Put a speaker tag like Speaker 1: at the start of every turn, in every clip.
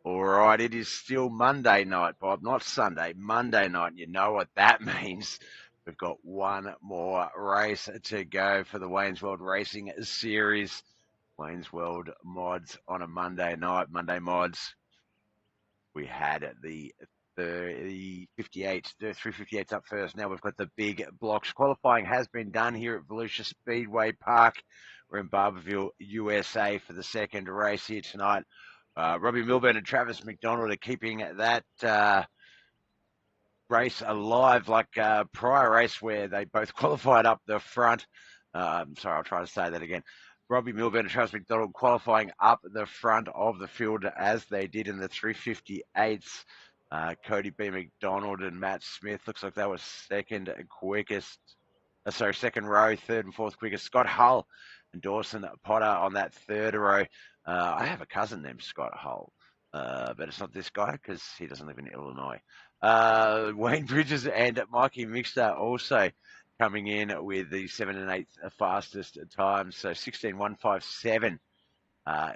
Speaker 1: All right, it is still Monday night, Bob, not Sunday, Monday night. You know what that means. We've got one more race to go for the Wayne's World Racing Series. Wayne's World mods on a Monday night. Monday mods. We had the 58, the 358s up first. Now we've got the big blocks. Qualifying has been done here at Volusia Speedway Park. We're in Barberville, USA for the second race here tonight. Robbie Milburn and Travis McDonald are keeping that race alive like prior race where they both qualified up the front. Sorry, I'll try to say that again. Robbie Milburn and Travis McDonald qualifying up the front of the field as they did in the 358s. Cody B. McDonald and Matt Smith. Looks like that was second quickest. Second row, third and fourth quickest. Scott Hull and Dawson Potter on that third row. I have a cousin named Scott Hull, but it's not this guy because he doesn't live in Illinois. Wayne Bridges and Mikey Mixter also coming in with the 7 and 8 fastest times. So 16.157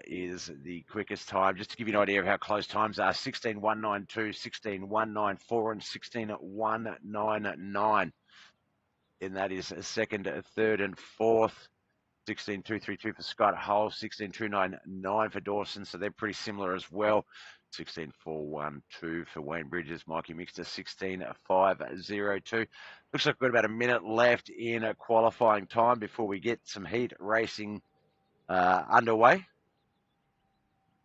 Speaker 1: is the quickest time. Just to give you an idea of how close times are, 16.192, 16.194, and 16.199. And that is second, third, and fourth. 16.232 for Scott Hull, 16.299 for Dawson, so they're pretty similar as well. 16.412 for Wayne Bridges, Mikey Mixter, 16.502. Looks like we've got about a minute left in qualifying time before we get some heat racing underway.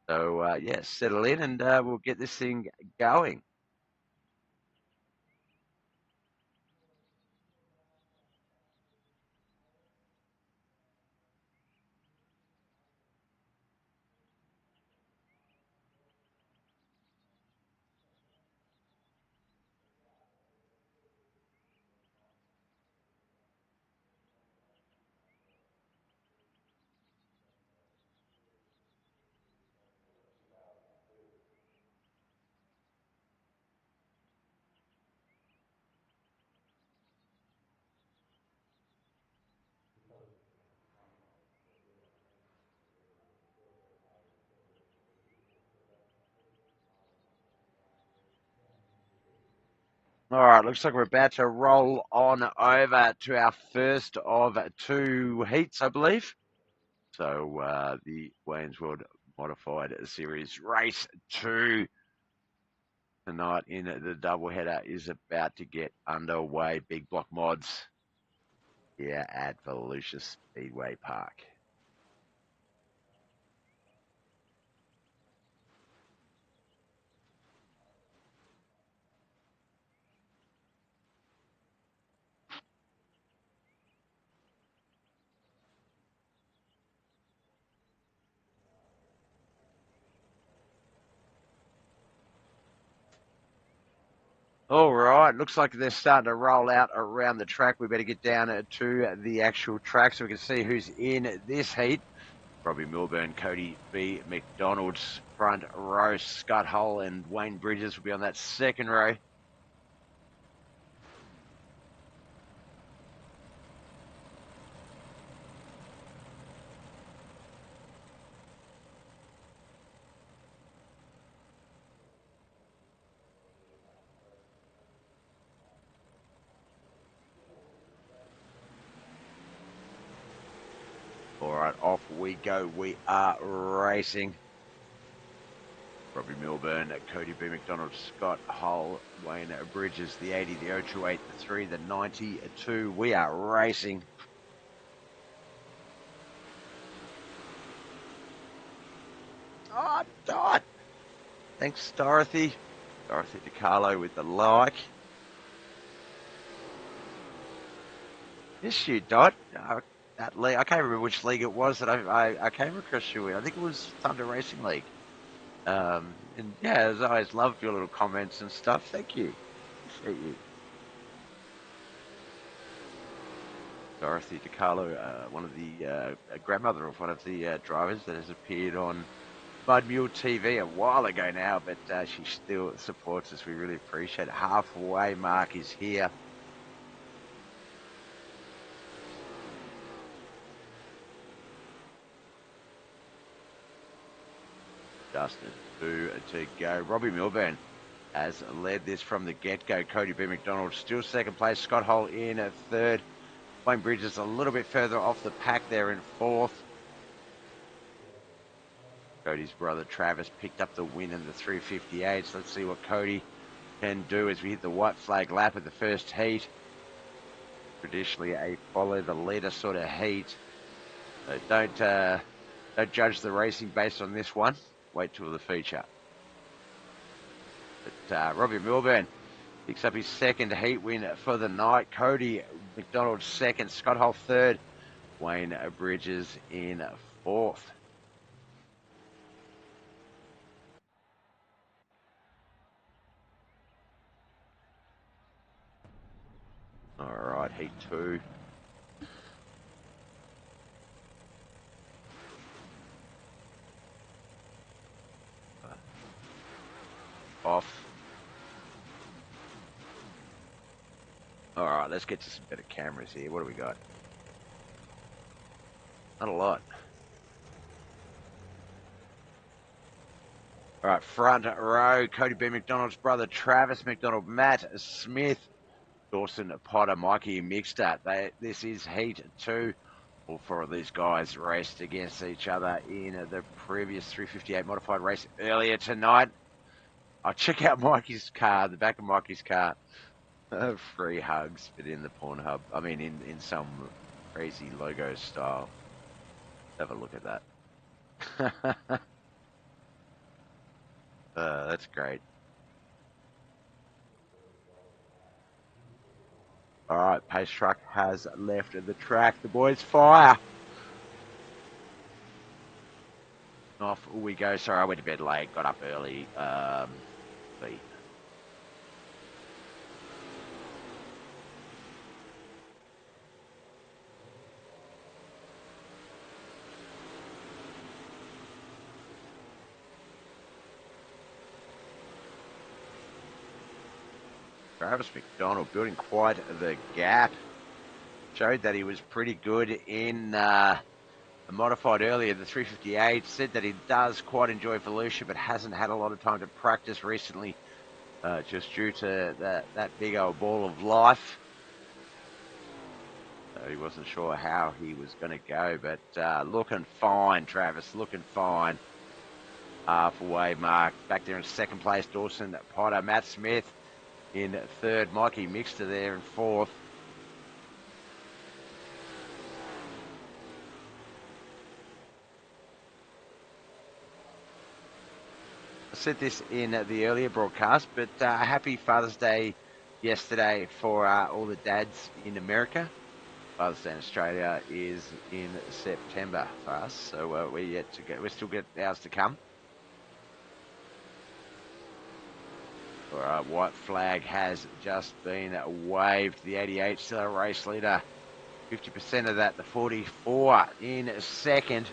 Speaker 1: So, yeah, settle in and we'll get this thing going. All right, looks like we're about to roll on over to our first of two heats, I believe. So the Wayne's World Modified Series Race 2 tonight in the doubleheader is about to get underway. Big block mods here at Volusia Speedway Park. All right, looks like they're starting to roll out around the track. We better get down to the actual track so we can see who's in this heat. Robbie Milburn, Cody B. McDonald's front row. Scott Hull and Wayne Bridges will be on that second row. All right, off we go. We are racing. Robbie Milburn, Cody B. McDonald, Scott Hull, Wayne Bridges, the 80, the 028, the 3, the 92. We are racing. Oh, Dot. Thanks, Dorothy. Dorothy DiCarlo with the like. Yes, you, Dot. That league, I can't remember which league it was that I came across you in. I think it was Thunder Racing League. And yeah, as always, loved your little comments and stuff. Thank you. Appreciate you. Dorothy DiCarlo, one of the grandmother of one of the drivers that has appeared on Mud Mule TV a while ago now, but she still supports us. We really appreciate it. Halfway mark is here. Just two to go. Robbie Milburn has led this from the get-go. Cody B. McDonald still second place. Scott Hull in at third. Wayne Bridges a little bit further off the pack there in fourth. Cody's brother Travis picked up the win in the 358. So let's see what Cody can do as we hit the white flag lap of the first heat. Traditionally a follow the leader sort of heat. So don't judge the racing based on this one. Wait till the feature. But Robbie Milburn picks up his second heat win for the night. Cody McDonald second, Scott Hull third, Wayne Bridges in fourth. All right, heat two. Off. All right, let's get to some better cameras here. What do we got? Not a lot. All right, front row, Cody B. McDonald's brother, Travis McDonald, Matt Smith, Dawson Potter, Mikey Mixter. This is heat two. All four of these guys raced against each other in the previous 358 modified race earlier tonight. I'll check out Mikey's car, the back of Mikey's car. Free hugs, but in the Pornhub. I mean, in some crazy logo style. Have a look at that. That's great. All right, pace truck has left the track. The boys fire. Off we go. Sorry, I went to bed late, got up early. Beat. Travis McDonald building quite the gap. Showed that he was pretty good in the modified earlier, the 358. Said that he does quite enjoy Volusia, but hasn't had a lot of time to practice recently, just due to that big old ball of life. So he wasn't sure how he was going to go, but looking fine, Travis, looking fine. Halfway mark. Back there in second place, Dawson Potter, Matt Smith in third, Mikey Mixter there in fourth. I said this in the earlier broadcast, but happy Father's Day yesterday for all the dads in America. Father's Day in Australia is in September for us, so we're yet to go. We still get hours to come. All right, white flag has just been waved. The 88 still a race leader. 50% of that, the 44 in second.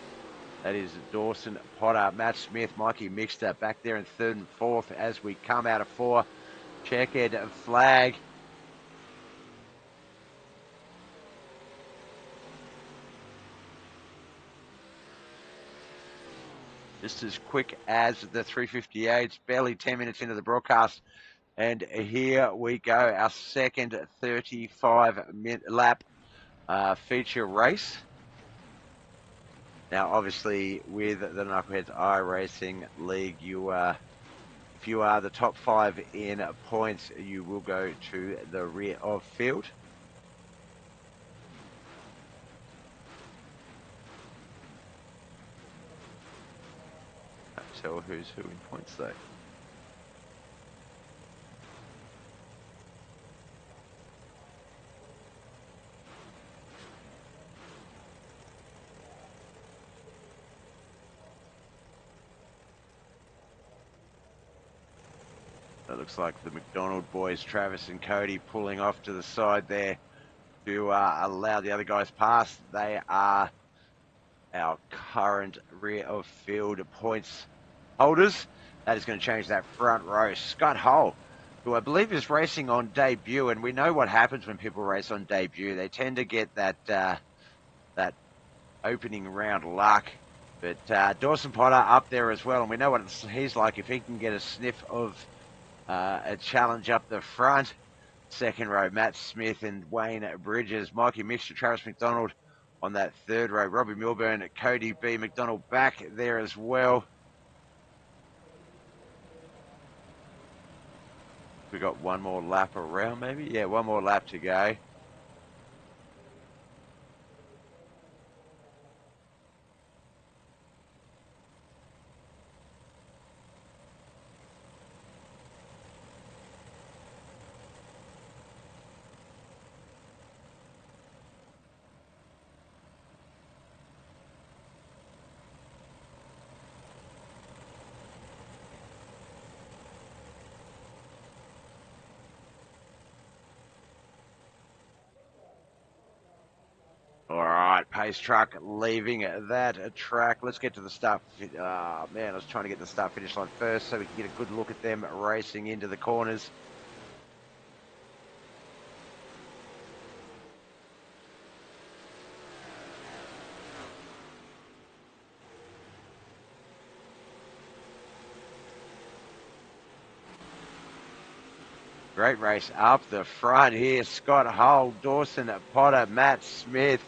Speaker 1: That is Dawson Potter, Matt Smith, Mikey Mixter back there in third and fourth as we come out of four. Checkered flag. Just as quick as the 358s, barely 10 minutes into the broadcast. And here we go, our second 35-minute lap feature race. Now, obviously, with the Knuckleheadz iRacing League, if you are the top 5 in points, you will go to the rear of field. Can't tell who's who in points, though. It looks like the McDonald boys, Travis and Cody, pulling off to the side there to allow the other guys past. They are our current rear of field points holders. That is going to change that front row. Scott Hull, who I believe is racing on debut, and we know what happens when people race on debut. They tend to get that opening round luck. But Dawson Potter up there as well, and we know what he's like if he can get a sniff of a challenge up the front. Second row, Matt Smith and Wayne Bridges. Mikey Mixter, Travis McDonald on that third row. Robbie Milburn, Cody B. McDonald back there as well. We got one more lap around, maybe? Yeah, one more lap to go. All right, pace truck leaving that track. Let's get to the start. Oh, man, I was trying to get the start-finish line first so we can get a good look at them racing into the corners. Great race up the front here. Scott Hull, Dawson Potter, Matt Smith.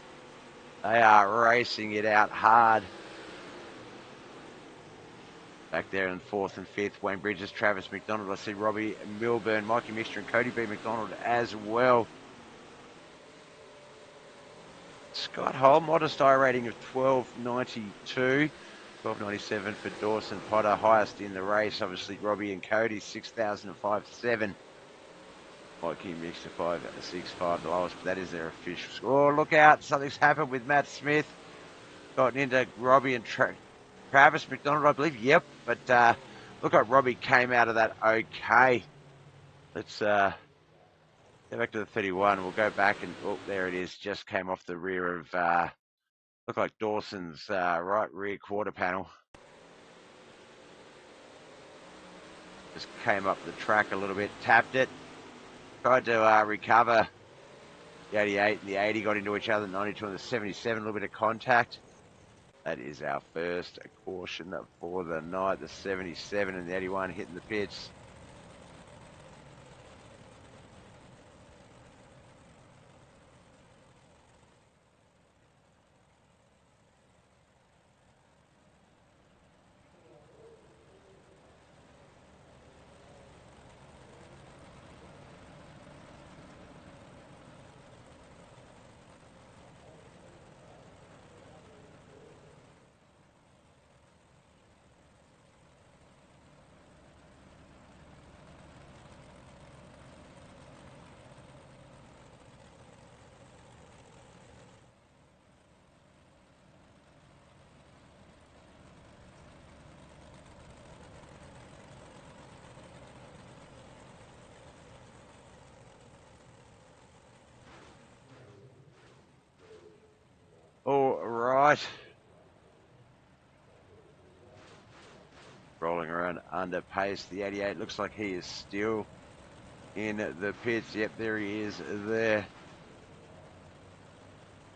Speaker 1: They are racing it out hard. Back there in fourth and fifth, Wayne Bridges, Travis McDonald. I see Robbie Milburn, Mikey Mixter and Cody B. McDonald as well. Scott Hull, modest I rating of 12.92. 12.97 for Dawson Potter, highest in the race. Obviously, Robbie and Cody, 6,005.7. Mikey Mixter 5.65, the lowest, but that is their official score. Oh, look out, something's happened with Matt Smith. Gotten into Robbie and Travis McDonald, I believe. Yep, but look like Robbie came out of that okay. Let's go back to the 31. We'll go back and, oh, there it is. Just came off the rear of, look like Dawson's right rear quarter panel. Just came up the track a little bit, tapped it. Tried to recover. The 88 and the 80 got into each other, 92 and the 77, a little bit of contact. That is our first caution for the night. The 77 and the 81 hitting the pits. All right. Rolling around under pace. The 88 looks like he is still in the pits. Yep, there he is there.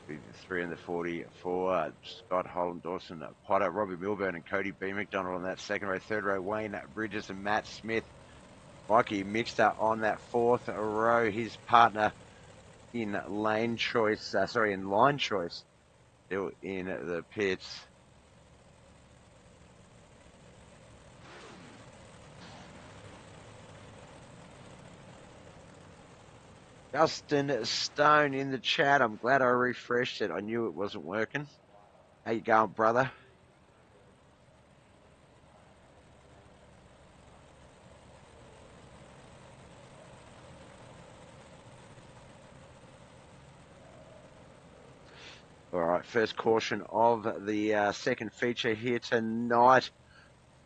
Speaker 1: 53 and the 44. Scott Holland, Dawson Potter, Robbie Milburn and Cody B. McDonald on that second row. Third row, Wayne Bridges and Matt Smith. Mikey Mixter on that fourth row. His partner in line choice, still in the pits. Justin Stone in the chat. I'm glad I refreshed it. I knew it wasn't working. How you going, brother? All right, first caution of the second feature here tonight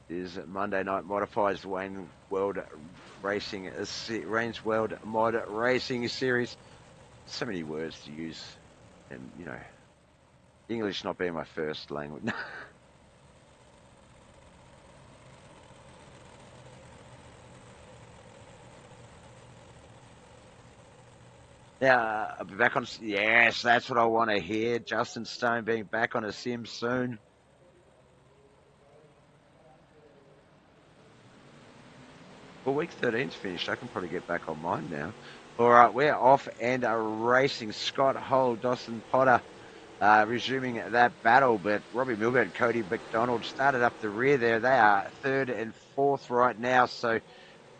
Speaker 1: is Monday Night Modifieds Wayne's World Mod Racing Series. So many words to use, and you know, English not being my first language. Yeah, I'll be back on. Yes, that's what I want to hear. Justin Stone being back on a sim soon. Well, week 13's finished. I can probably get back on mine now. All right, we're off and racing. Scott Hull, Dawson Potter resuming that battle, but Robbie Milburn and Cody McDonald started up the rear there. They are third and fourth right now, so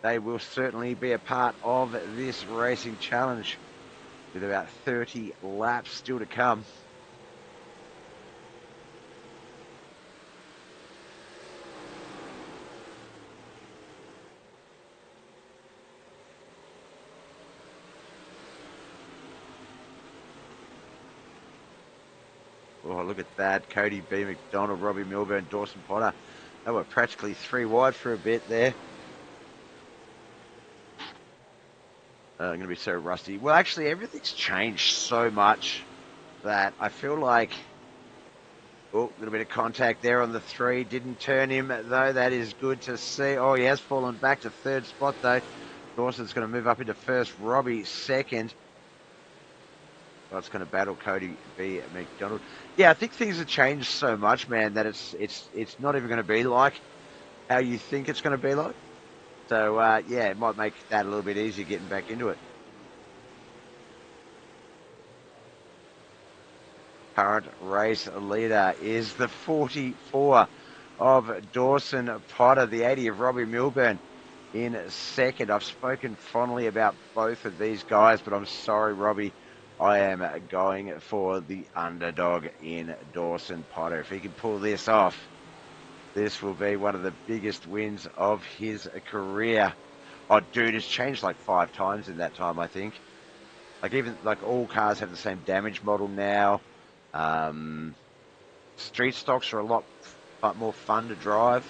Speaker 1: they will certainly be a part of this racing challenge with about 30 laps still to come. Oh, look at that. Cody B. McDonald, Robbie Milburn, Dawson Potter. They were practically three wide for a bit there. I'm going to be so rusty. Well, actually, everything's changed so much that I feel like... Oh, a little bit of contact there on the 3. Didn't turn him, though. That is good to see. Oh, he has fallen back to third spot, though. Dawson's going to move up into first. Robbie second. Well, it's going to battle Cody B. McDonald. Yeah, I think things have changed so much, man, that it's not even going to be like how you think it's going to be like. So, yeah, it might make that a little bit easier getting back into it. Current race leader is the 44 of Dawson Potter, the 80 of Robbie Milburn in second. I've spoken fondly about both of these guys, but I'm sorry, Robbie. I am going for the underdog in Dawson Potter. If he can pull this off, this will be one of the biggest wins of his career. Oh, dude, it's changed like 5 times in that time, I think. Like all cars have the same damage model now. Street stocks are a lot more fun to drive.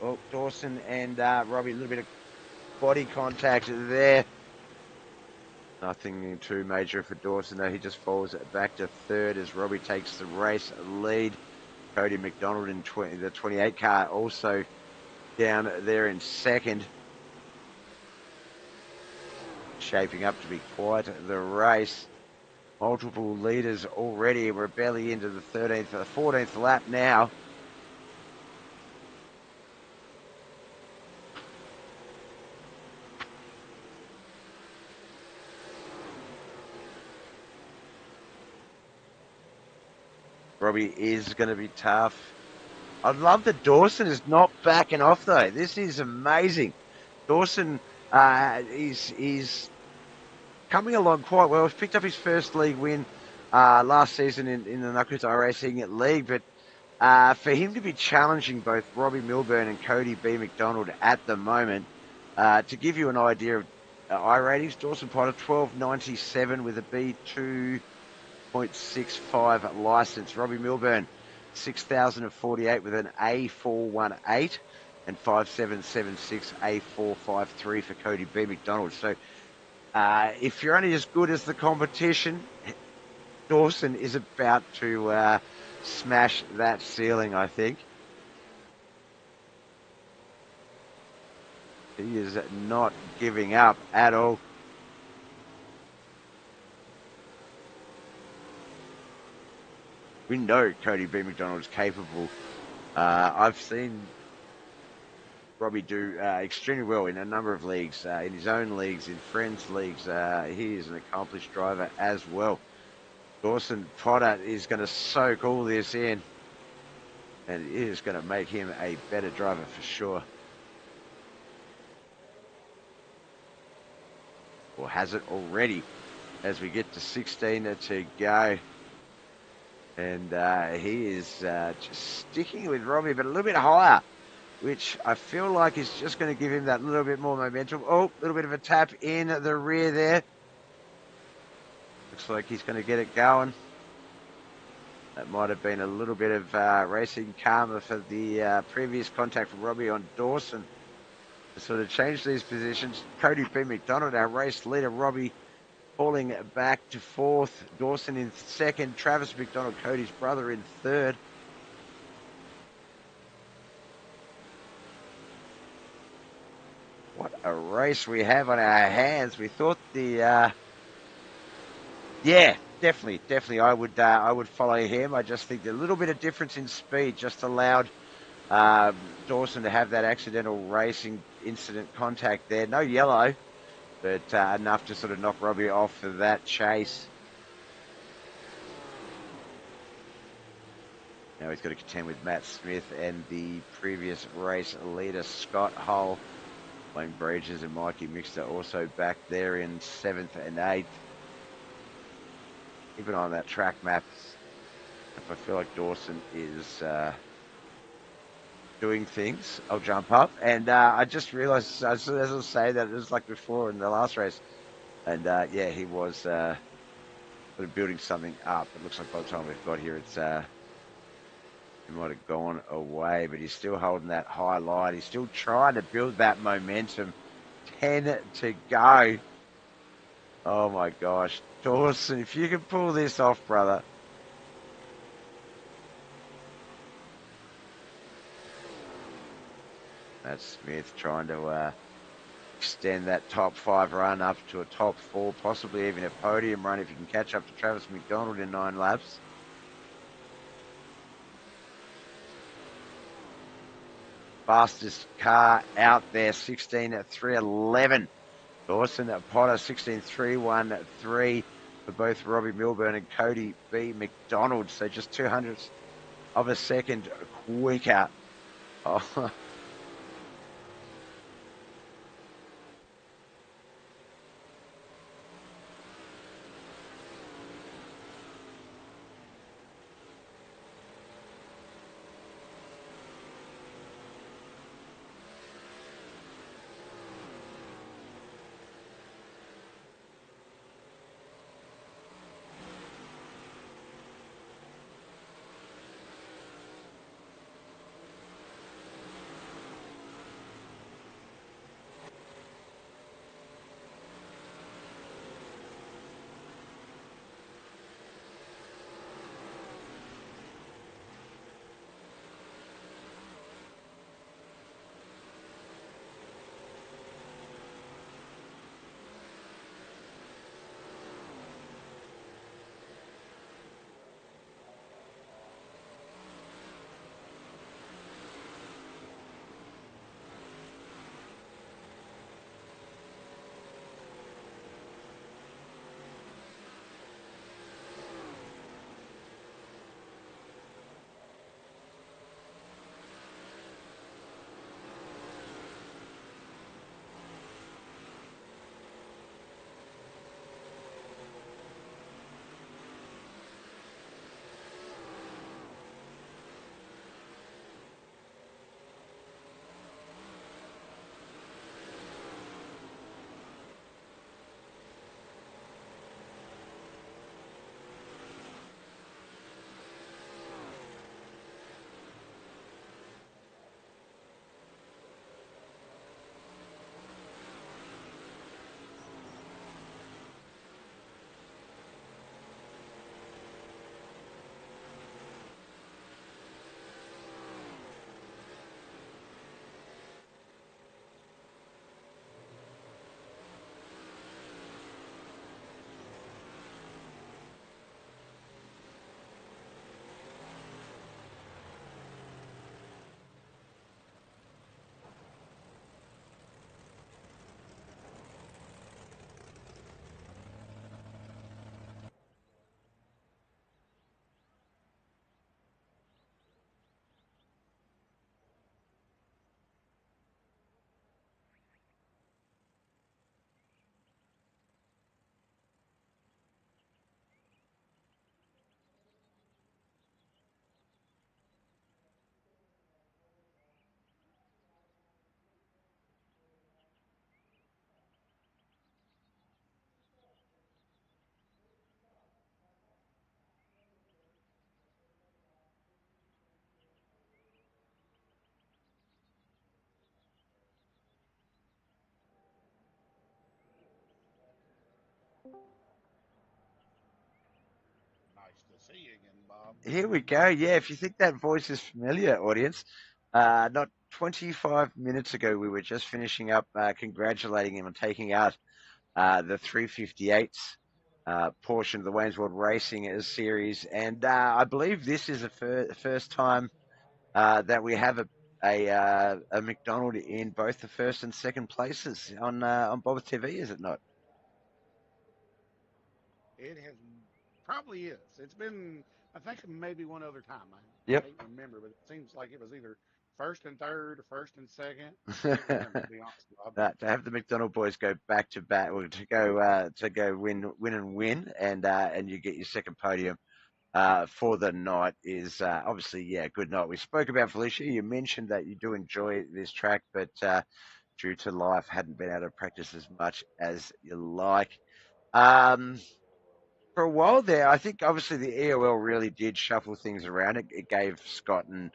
Speaker 1: Oh, Dawson and Robbie, a little bit of body contact there. Nothing too major for Dawson, though. He just falls back to third as Robbie takes the race lead. Cody McDonald in the 28 car also down there in second. Shaping up to be quite the race. Multiple leaders already. We're barely into the 14th lap now. Robbie is going to be tough. I love that Dawson is not backing off, though. This is amazing. Dawson is coming along quite well. He's picked up his first league win last season in the Knuckleheadz iRacing league, but for him to be challenging both Robbie Milburn and Cody B. McDonald at the moment, to give you an idea of I ratings, Dawson Potter 1297 with a B2.65 license. Robbie Milburn 6048 with an A418 and 5776 A453 for Cody B. McDonald. So if you're only as good as the competition, Dawson is about to smash that ceiling, I think. He is not giving up at all. We know Cody B. McDonald is capable. I've seen Robbie do extremely well in a number of leagues, in his own leagues, in friends' leagues. He is an accomplished driver as well. Dawson Potter is going to soak all this in, and it is going to make him a better driver for sure. Or has it already as we get to 16 to go. And he is just sticking with Robbie, but a little bit higher, which I feel like is just going to give him that little bit more momentum. Oh, a little bit of a tap in the rear there. Looks like he's going to get it going. That might have been a little bit of racing karma for the previous contact from Robbie on Dawson. To sort of change these positions. Cody B. McDonald, our race leader. Robbie falling back to fourth. Dawson in second. Travis McDonald, Cody's brother, in third. What a race we have on our hands. We thought yeah, Definitely, I would follow him. I just think the little bit of difference in speed just allowed Dawson to have that accidental racing incident contact there. No yellow, but enough to sort of knock Robbie off for that chase. Now he's got to contend with Matt Smith and the previous race leader, Scott Hull. Wayne Bridges and Mikey Mixter also back there in 7th and 8th. Keep an eye on that track map. If I feel like Dawson is doing things, I'll jump up. And I just realized, as I was saying that, it was like before in the last race. And yeah, he was sort of building something up. It looks like by the time we've got here, it's he might have gone away, but he's still holding that high line. He's still trying to build that momentum. 10 to go. Oh my gosh. Dawson, if you can pull this off, brother. That's Smith trying to extend that top 5 run up to a top 4, possibly even a podium run if you can catch up to Travis McDonald in 9 laps. Fastest car out there, 16.311. Dawson Potter, 16.313 for both Robbie Milburn and Cody B. McDonald. So just 200ths of a second quicker. Oh. Here we go. Yeah, if you think that voice is familiar, audience, not 25 minutes ago, we were just finishing up congratulating him on taking out the 358s portion of the Wayne's World Racing series, and I believe this is the first time that we have a McDonald in both the first and second places on Bob TV, is it not?
Speaker 2: It has probably is. It's been, I think, maybe one other time. I
Speaker 1: Yep.
Speaker 2: can't remember, but it seems like it was either first and third or first and second. I can't remember, to be honest, Bob.
Speaker 1: To have the McDonald boys go back to back, or to go win, and you get your second podium for the night is obviously, yeah, good night. We spoke about Volusia. You mentioned that you do enjoy this track, but due to life, hadn't been able to practice as much as you like. Um, for a while there, I think obviously the EOL really did shuffle things around. It gave Scott and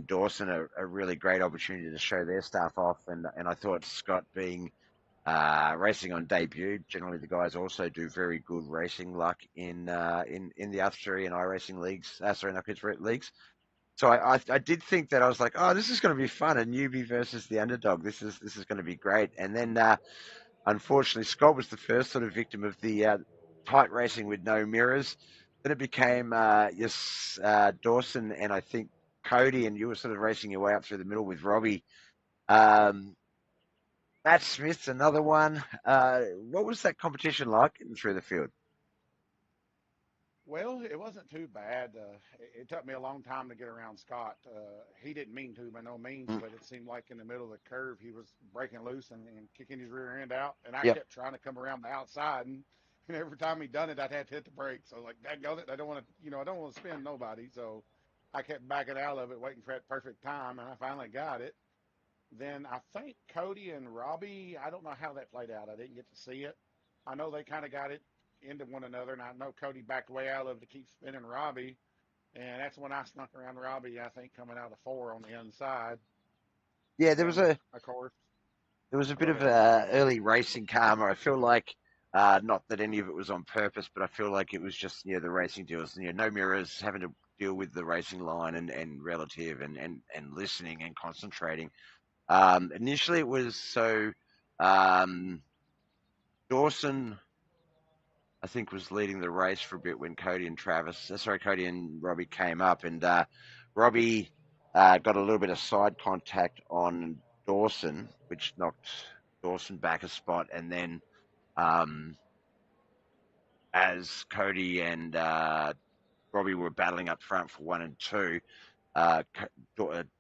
Speaker 1: Dawson a really great opportunity to show their stuff off, and I thought Scott being racing on debut. Generally, the guys also do very good racing luck in the R3 and iRacing leagues. Sorry, Knuckleheadz leagues. So I did think that I was like, oh, this is going to be fun. A newbie versus the underdog. This is going to be great. And then unfortunately, Scott was the first sort of victim of the tight racing with no mirrors. Then it became yes, Dawson and I think Cody, and you were sort of racing your way up through the middle with Robbie. Um, Matt Smith's another one. What was that competition like getting through the field?
Speaker 2: Well, it wasn't too bad. It took me a long time to get around Scott. He didn't mean to by no means,
Speaker 1: Mm,
Speaker 2: but it seemed like in the middle of the curve he was breaking loose and kicking his rear end out, and I
Speaker 1: yep.
Speaker 2: kept trying to come around the outside, and every time he done it, I'd have to hit the brakes. So like, that goes it. I don't want to, I don't want to spin nobody. So I kept backing out of it, waiting for that perfect time, and I finally got it. Then I think Cody and Robbie, I don't know how that played out. I didn't get to see it. I know they kind of got it into one another, and I know Cody backed way out of it to keep spinning Robbie, and that's when I snuck around Robbie. I think coming out of four on the inside.
Speaker 1: Yeah,
Speaker 2: Then, of course,
Speaker 1: there was a bit
Speaker 2: go
Speaker 1: of
Speaker 2: ahead, Bob.
Speaker 1: early racing karma. I feel like not that any of it was on purpose, but I feel like it was just the racing deals. No mirrors, having to deal with the racing line and relative and listening and concentrating. Initially, it was so um, Dawson, I think, was leading the race for a bit when Cody and Robbie came up, and Robbie got a little bit of side contact on Dawson, which knocked Dawson back a spot, and then um, as Cody and Robbie were battling up front for one and two, uh,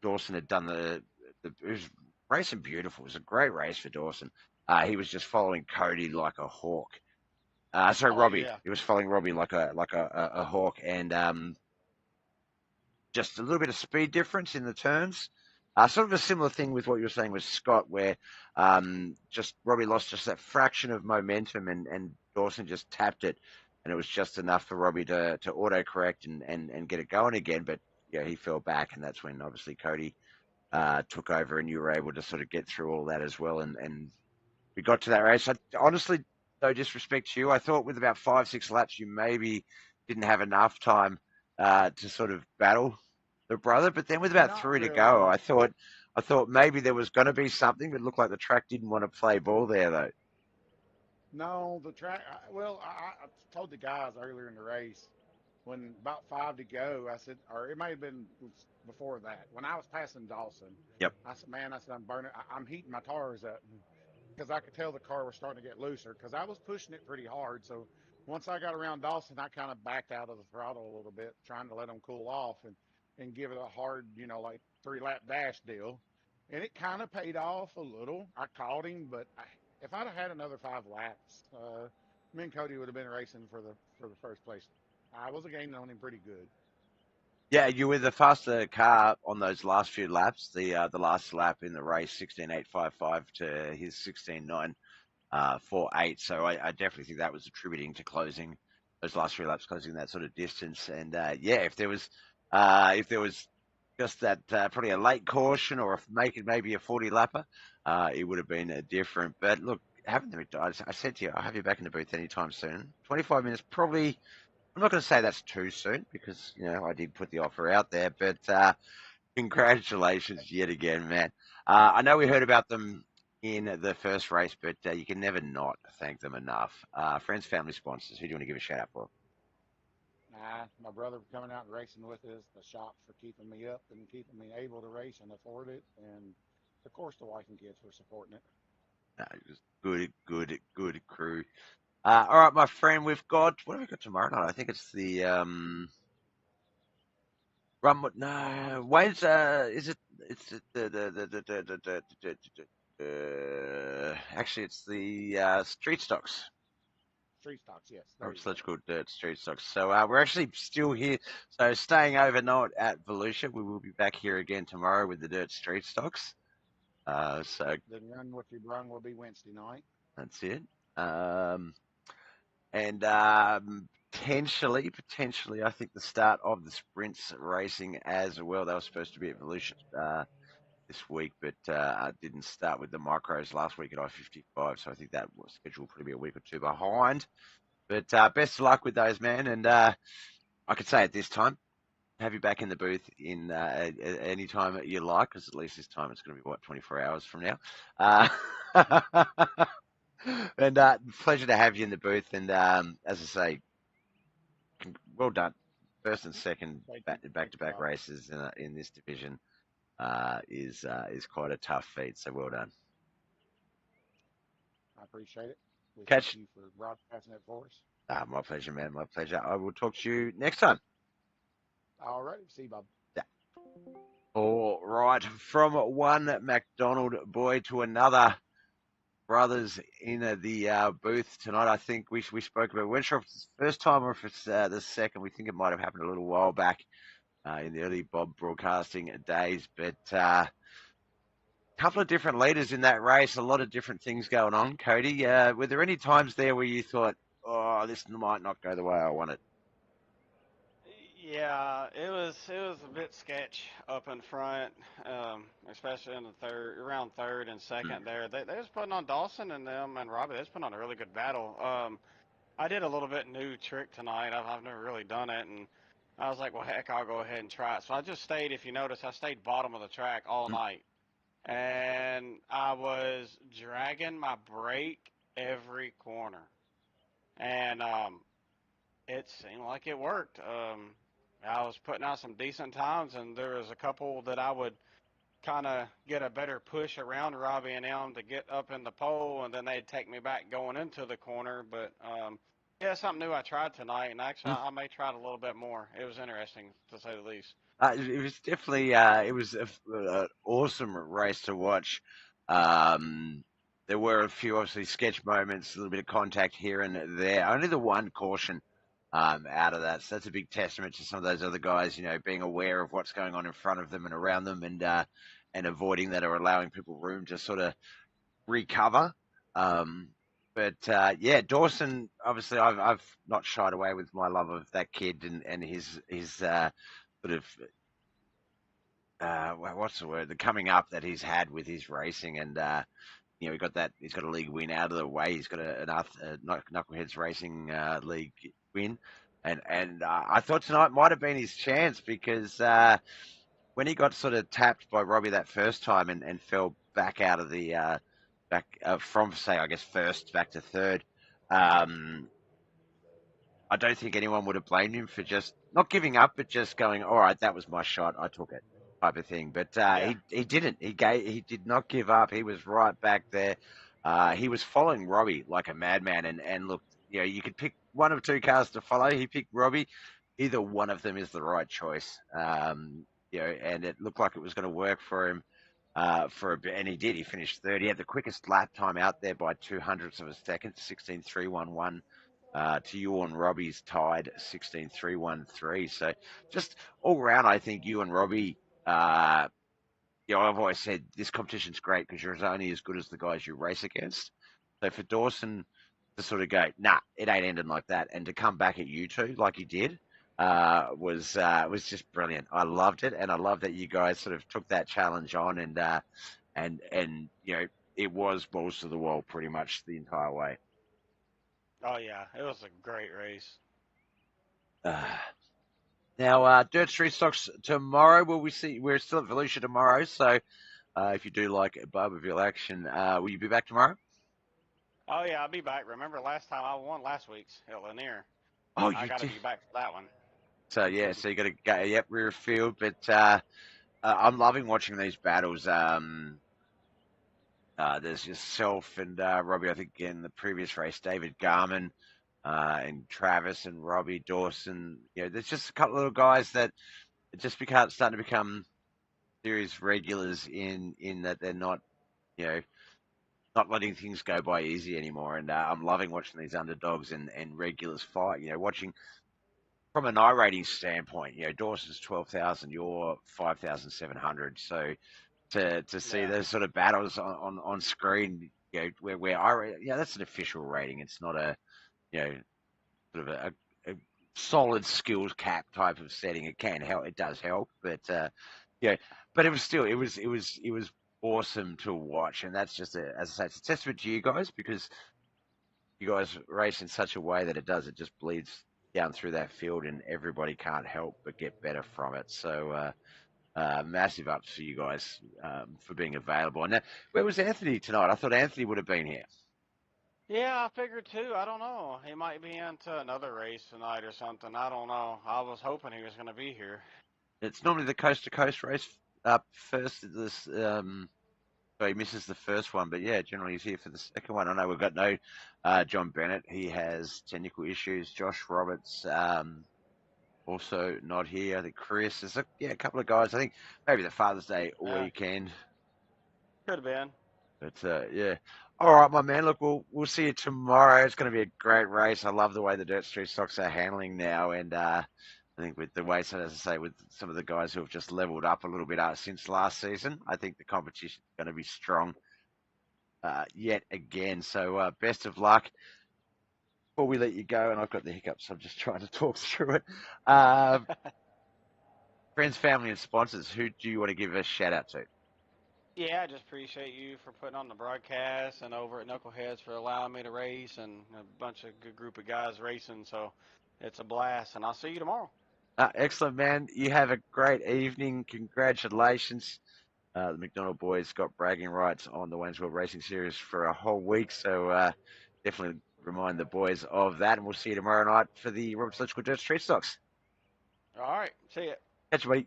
Speaker 1: Dawson had done it was racing beautiful. It was a great race for Dawson. He was just following Cody like a hawk. Sorry,
Speaker 2: Oh
Speaker 1: Robbie.
Speaker 2: yeah,
Speaker 1: He was following Robbie like a hawk, and just a little bit of speed difference in the turns. Sort of a similar thing with what you were saying with Scott, where just Robbie lost just that fraction of momentum, and Dawson just tapped it, and it was just enough for Robbie to auto correct and get it going again. But yeah, he fell back, and that's when obviously Cody took over, and you were able to sort of get through all that as well, and we got to that race. Honestly, no disrespect to you, I thought with about 5, 6 laps, you maybe didn't have enough time to sort of battle the brother. But then with about
Speaker 2: not
Speaker 1: three to go,
Speaker 2: really.
Speaker 1: I thought maybe there was going to be something, but it looked like the track didn't want to play ball there, though.
Speaker 2: No, the track. Well, I told the guys earlier in the race when about five to go, I said, or it may have been before that, when I was passing Dawson,
Speaker 1: Yep.
Speaker 2: I said, man, I said, I'm burning, I'm heating my tires up because I could tell the car was starting to get looser because I was pushing it pretty hard. So once I got around Dawson, I kind of backed out of the throttle a little bit, trying to let them cool off and give it a hard, like 3 lap dash deal. And it kind of paid off a little. I caught him, but if I'd have had another 5 laps, me and Cody would have been racing for the first place. I was gaining on him pretty good.
Speaker 1: Yeah, you were the faster car on those last few laps. The last lap in the race, 16.855 to his 16.948. So I definitely think that was attributing to closing those last 3 laps, closing that sort of distance. And yeah, if there was just that probably a late caution or maybe a 40 lapper, it would have been different. But look, having the I said to you, I'll have you back in the booth anytime soon. 25 minutes probably. I'm not going to say that's too soon because I did put the offer out there, but congratulations yet again, man. I know we heard about them in the first race, but you can never not thank them enough. Friends, family, sponsors. Who do you want to give a shout out for?
Speaker 2: Nah, my brother coming out and racing with us, the shop for keeping me up and keeping me able to race and afford it, and of course the wife and kids for supporting it.
Speaker 1: It was good crew. All right, my friend, we've got what have we got tomorrow night? I think it's the Run. No, Wayne's. Is it? It's actually it's the street stocks.
Speaker 2: Street stocks, yes, there
Speaker 1: From
Speaker 2: you go.
Speaker 1: such good dirt street stocks. So we're actually still here. So staying overnight at Volusia. We will be back here again tomorrow with the dirt street stocks. So
Speaker 2: The run with your brung will be Wednesday night.
Speaker 1: that's it. Um, and potentially, I think the start of the sprints racing as well. They were supposed to be at Volusia this week, but didn't start with the micros last week at I-55. So I think that was scheduled probably a week or two behind. But best of luck with those, man. And I could say at this time, have you back in the booth in any time you like, because at least this time it's going to be, 24 hours from now. And pleasure to have you in the booth. And as I say, well done. First and second
Speaker 2: Thank you. Thank you,
Speaker 1: back-to-back
Speaker 2: Bob.
Speaker 1: races in this division is quite a tough feat. So well done.
Speaker 2: I appreciate it. We thank
Speaker 1: Catch.
Speaker 2: you for broadcasting it for us.
Speaker 1: My pleasure, man. My pleasure. I will talk to you next time.
Speaker 2: All right. See you, Bob.
Speaker 1: Yeah. All right. From one McDonald boy to another. Brothers in the booth tonight. I think we spoke about. We're not sure if it's the first time or if it's the second. We think it might have happened a little while back in the early Bob broadcasting days. But a couple of different leaders in that race. A lot of different things going on. Cody, were there any times there where you thought, "Oh, this might not go the way I want it"?
Speaker 3: Yeah, it was a bit sketch up in front, especially in the around third and
Speaker 1: Mm.
Speaker 3: second there. They was putting on Dawson and them and Robbie. They was putting on a really good battle. I did a little bit new trick tonight. I've never really done it, and I was like, well, heck, I'll go ahead and try it. So I just stayed. If you notice, I stayed bottom of the track all
Speaker 1: Mm.
Speaker 3: night, and I was dragging my brake every corner, and it seemed like it worked. I was putting out some decent times, and there was a couple that I would kind of get a better push around Robbie and them to get up in the pole, and then they'd take me back going into the corner. But yeah, something new I tried tonight, and actually I may try it a little bit more. It was interesting to say the least.
Speaker 1: It was definitely it was an awesome race to watch. There were a few obviously sketch moments, a little bit of contact here and there. Only the one caution out of that, so that's a big testament to some of those other guys. Being aware of what's going on in front of them and around them, and avoiding that or allowing people room to sort of recover. Um, but yeah, Dawson. Obviously, I've not shied away with my love of that kid and his sort of what's the word? The coming up that he's had with his racing, and he got that. He's got a league win out of the way. He's got a Knuckleheadz Racing league win, and I thought tonight might have been his chance because when he got sort of tapped by Robbie that first time and fell back out of the back from say I guess first back to third. I don't think anyone would have blamed him for just not giving up, but just going, "All right, that was my shot. I took it," type of thing. But
Speaker 3: Yeah,
Speaker 1: he didn't. He did not give up. He was right back there. He was following Robbie like a madman. And look, you could pick one of two cars to follow. He picked Robbie. Either one of them is the right choice. And it looked like it was going to work for him. For a bit, and he did. He finished third. He had the quickest lap time out there by 200ths of a second, 16.311. To you and Robbie's tied 16.313. So just all round, I think you and Robbie, I've always said this competition's great because you're only as good as the guys you race against. So for Dawson to sort of go, nah, it ain't ending like that, and to come back at you two like he did, was just brilliant. I loved it, and I love that you guys sort of took that challenge on, and it was balls to the wall pretty much the entire way.
Speaker 3: oh yeah, it was a great race.
Speaker 1: Uh, Now, Dirt Street Stocks tomorrow. Will we see? We're still at Volusia tomorrow, so if you do like Barberville action. Will you be back tomorrow?
Speaker 3: Oh yeah, I'll be back. Remember last time I won last week's at Lanier?
Speaker 1: Oh,
Speaker 3: I
Speaker 1: you
Speaker 3: got to
Speaker 1: did.
Speaker 3: be back for that one.
Speaker 1: So yeah, so you got to go. Yep, rear field. But I'm loving watching these battles. There's yourself and Robbie. I think in the previous race, David Garman and Travis and Robbie Dawson. You know, there's just a couple of little guys that just starting to become series regulars in that they're not, you know, not letting things go by easy anymore. And I'm loving watching these underdogs and regulars fight. You know, watching from an I rating standpoint. You know, Dawson's 12,000, you're 5,700. So to see
Speaker 3: Yeah.
Speaker 1: those sort of battles on screen, you know, where I, yeah, that's an official rating. It's not a, you know, sort of a solid skills cap type of setting. It can help. It does help, but yeah, but it was still, it was awesome to watch, and that's just as I say, it's a testament to you guys because you guys race in such a way that it just bleeds down through that field, and everybody can't help but get better from it. So. Massive ups for you guys for being available. And where was Anthony tonight? I thought Anthony would have been here.
Speaker 3: Yeah, I figured too. I don't know. He might be into another race tonight or something. I don't know. I was hoping he was going to be here.
Speaker 1: It's normally the coast to coast race up first. So he misses the first one, but yeah, generally he's here for the second one. I know we've got no John Bennett. He has technical issues. Josh Roberts also not here. I think Chris. There's a couple of guys. I think maybe the Father's Day
Speaker 3: Yeah,
Speaker 1: weekend.
Speaker 3: could have been.
Speaker 1: But yeah. All right, my man. Look, we'll see you tomorrow. It's going to be a great race. I love the way the Dirt Street stocks are handling now, and I think with the way, so as I say, with some of the guys who have just leveled up a little bit since last season, I think the competition is going to be strong yet again. So best of luck. Before we let you go, and I've got the hiccups, I'm just trying to talk through it. Friends, family, and sponsors. Who do you want to give a shout out to?
Speaker 3: Yeah, I just appreciate you for putting on the broadcast and over at Knuckleheadz for allowing me to race and a bunch of good group of guys racing. So it's a blast, and I'll see you tomorrow.
Speaker 1: Excellent, man. You have a great evening. Congratulations. The McDonald boys got bragging rights on the Wayne's World Racing Series for a whole week, so definitely remind the boys of that, and we'll see you tomorrow night for the Roberts Electrical Dirt Street Stocks.
Speaker 3: All right, see ya.
Speaker 1: Catch you, buddy.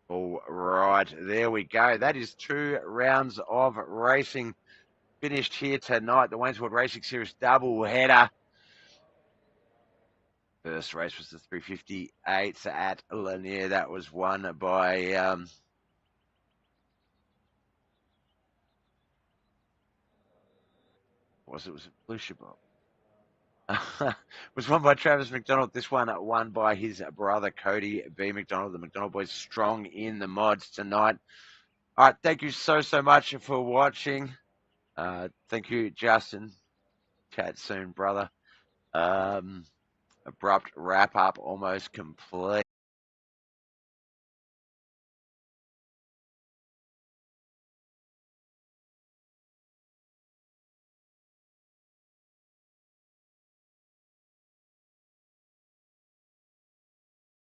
Speaker 1: All right, there we go. That is 2 rounds of racing finished here tonight. The Wayne's World Racing Series double header. First race was the 358 at Lanier. That was won by was it Volusia was won by Travis McDonald. This one won by his brother Cody B. McDonald. The McDonald boys strong in the mods tonight. All right, thank you so much for watching. Thank you, Justin. Chat soon, brother. Abrupt wrap up, almost complete.